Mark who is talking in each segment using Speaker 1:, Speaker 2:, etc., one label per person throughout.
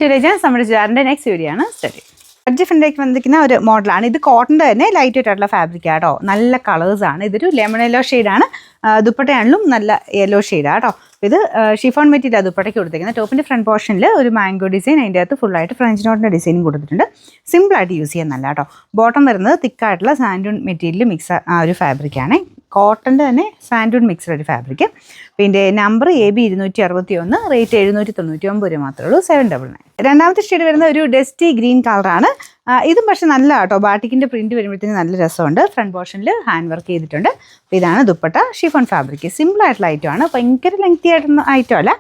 Speaker 1: നമ്മുടെ ചുരിദാറിൻ്റെ next video ആണ് സ്റ്റഡി. ബഡ്ജറ്റ് ഫ്രണ്ടിലേക്ക് വന്നിരിക്കുന്ന ഒരു മോഡലാണ്. ഇത് കോട്ടൻ്റെ തന്നെ ലൈറ്റ് വെയിറ്റ് ആയിട്ടുള്ള ഫാബ്രിക് ആട്ടോ. നല്ല കളേഴ്സാണ്. ഇതൊരു ലെമൺ യെല്ലോ ഷെയ്ഡാണ്. ദുപ്പട്ടയാണെങ്കിലും നല്ല യെല്ലോ ഷെയ്ഡാണ് കേട്ടോ. ഇത് ഷിഫോൺ മെറ്റീരിയൽ ദുപ്പട്ടയ്ക്ക് കൊടുത്തിരിക്കുന്നത്. ടോപ്പിൻ്റെ ഫ്രണ്ട് പോർഷനിൽ ഒരു മാംഗോ ഡിസൈൻ, അതിൻ്റെ അകത്ത് ഫുള്ളായിട്ട് ഫ്രഞ്ച് നോട്ടിൻ്റെ ഡിസൈനും കൊടുത്തിട്ടുണ്ട്. സിമ്പിളായിട്ട് യൂസ് ചെയ്യാൻ നല്ല കേട്ടോ. ബോട്ടം വരുന്നത് തിക്കായിട്ടുള്ള സാൻഡൂൺ മെറ്റീരിയൽ മിക്സ് ആ ഒരു ഫാബ്രിക്കാണ്. കോട്ടൻ്റെ തന്നെ സാൻഡൂൺ മിക്സ്ഡ് ഒരു ഫാബ്രിക്. പിന്നെ നമ്പർ AB 261, റേറ്റ് 799 രൂപ മാത്രമേ ഉള്ളൂ. 799. രണ്ടാമത്തെ ഷെയ്ഡ് വരുന്ന ഒരു ഡസ്റ്റി ഗ്രീൻ കളറാണ്. ഇതും പക്ഷെ നല്ല കേട്ടോ. ബാട്ടിക്കിൻ്റെ പ്രിൻറ്റ് വരുമ്പോഴത്തേന് നല്ല രസമുണ്ട്. ഫ്രണ്ട് പോർഷനിൽ ഹാൻഡ് വർക്ക് ചെയ്തിട്ടുണ്ട്. ഇതാണ് ദുപ്പട്ട. Chiffon fabric. സിമ്പിളായിട്ടുള്ള ഐറ്റമാണ്. ഭയങ്കര ലെങ്തി ആയിട്ടുള്ള ഐറ്റം അല്ല.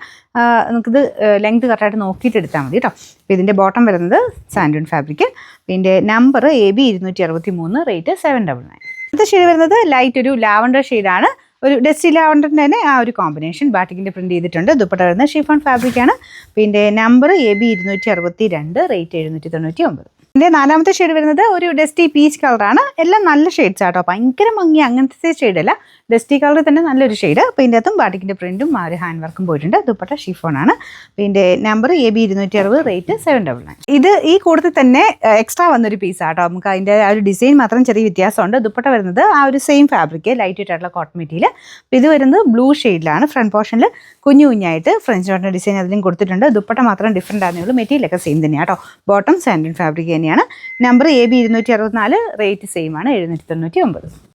Speaker 1: നമുക്കിത് ലെങ്ത് കറക്റ്റായിട്ട് നോക്കിയിട്ട് എടുത്താൽ മതി കേട്ടോ. അപ്പോൾ ഇതിൻ്റെ ബോട്ടം വരുന്നത് സാൻഡൂൺ ഫാബ്രിക്. പിന്നെ നമ്പർ AB 263, റേറ്റ് 799. അടുത്ത ഷെയ്ഡ് വരുന്നത് ലൈറ്റ് ഒരു ലാവണ്ടർ ഷെയ്ഡാണ്. ഒരു ഡസ്റ്റി ലാവണ്ടറിൻ്റെ തന്നെ ആ ഒരു കോമ്പിനേഷൻ ബാട്ടിക്കിൻ്റെ പ്രിൻറ്റ് ചെയ്തിട്ടുണ്ട്. ദുപ്പട്ട വരുന്നത് ഷിഫോൺ ഫാബ്രിക്കാണ്. പിന്നെ നമ്പർ AB 262, റേറ്റ് 799. ഇതിൻ്റെ നാലാമത്തെ ഷെയ്ഡ് വരുന്നത് ഒരു ഡസ്റ്റി പീച്ച് കളറാണ്. എല്ലാം നല്ല ഷെയ്ഡ്സ് ആട്ടോ. ഭയങ്കര ഭംഗി അങ്ങനത്തെ ഷെയ്ഡല്ല, ഡസ്റ്റി കളറിൽ തന്നെ നല്ലൊരു ഷെയ്ഡ്. അപ്പോൾ ഇതിൻ്റെ അകത്തും ബാട്ടിക്കിൻ്റെ പ്രിൻറ്റും ആ ഒരു ഹാൻഡ് വർക്കും പോയിട്ടുണ്ട്. ദുപ്പട്ട ഷിഫോണാണ്. പിന്നെ നമ്പർ AB 260, റേറ്റ് 799. ഇത് ഈ കൂട്ടത്തിൽ തന്നെ എക്സ്ട്രാ വന്നൊരു പീസാട്ടോ. നമുക്ക് അതിൻ്റെ ആ ഒരു ഡിസൈൻ മാത്രം ചെറിയ വ്യത്യാസമുണ്ട്. ദുപ്പട്ട വരുന്നത് ആ ഒരു സെയിം ഫാബ്രിക്, ലൈറ്റ് വെയിറ്റ് ആയിട്ടുള്ള കോട്ടൺ മെറ്റീരിയൽ. അപ്പോൾ ഇത് വരുന്നത് ബ്ലൂ ഷെയ്ഡിലാണ്. ഫ്രണ്ട് പോർഷനിൽ കുഞ്ഞു കുഞ്ഞായിട്ട് ഫ്രഞ്ച് നോട്ടിൻ്റെ ഡിസൈൻ അതിലും കൊടുത്തിട്ടുണ്ട്. ദുപ്പട്ട മാത്രം ഡിഫറൻറ്റ് ആണെന്നേ ഉള്ളൂ. മെറ്റീരിയലൊക്കെ സെയിം തന്നെയാണ് കേട്ടോ. ബോട്ടം സാൻഡൂൺ ഫാബ്രിക് തന്നെയാണ്. നമ്പർ AB 264, റേറ്റ് സെയിം ആണ് 799.